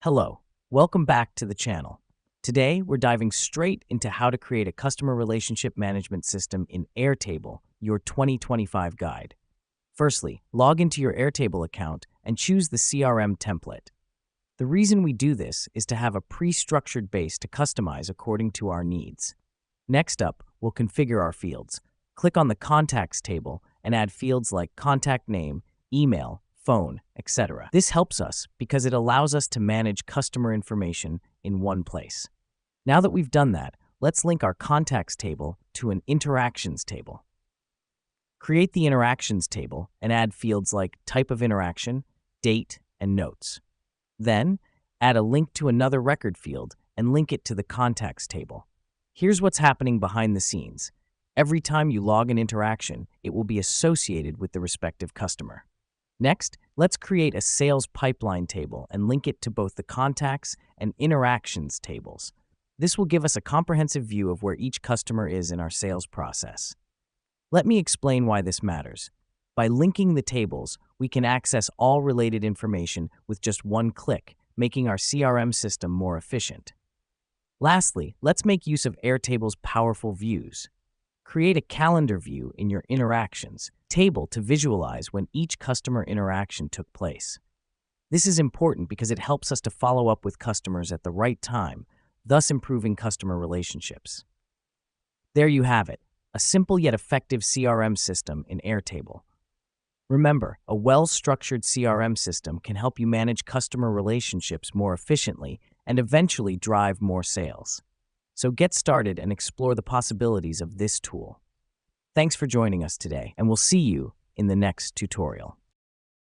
Hello, welcome back to the channel. Today, we're diving straight into how to create a customer relationship management system in AIRTABLE, your 2025 guide. Firstly, log into your AIRTABLE account and choose the CRM template. The reason we do this is to have a pre-structured base to customize according to our needs. Next up, we'll configure our fields. Click on the Contacts table and add fields like contact name, email, phone, etc. This helps us because it allows us to manage customer information in one place. Now that we've done that, let's link our Contacts table to an Interactions table. Create the Interactions table and add fields like type of interaction, date, and notes. Then, add a link to another record field and link it to the Contacts table. Here's what's happening behind the scenes. Every time you log an interaction, it will be associated with the respective customer. Next, let's create a sales pipeline table and link it to both the contacts and interactions tables. This will give us a comprehensive view of where each customer is in our sales process. Let me explain why this matters. By linking the tables, we can access all related information with just one click, making our CRM system more efficient. Lastly, let's make use of AIRTABLE's powerful views. Create a calendar view in your Interactions table to visualize when each customer interaction took place. This is important because it helps us to follow up with customers at the right time, thus improving customer relationships. There you have it, a simple yet effective CRM system in AIRTABLE. Remember, a well-structured CRM system can help you manage customer relationships more efficiently and eventually drive more sales. So get started and explore the possibilities of this tool. Thanks for joining us today, and we'll see you in the next tutorial.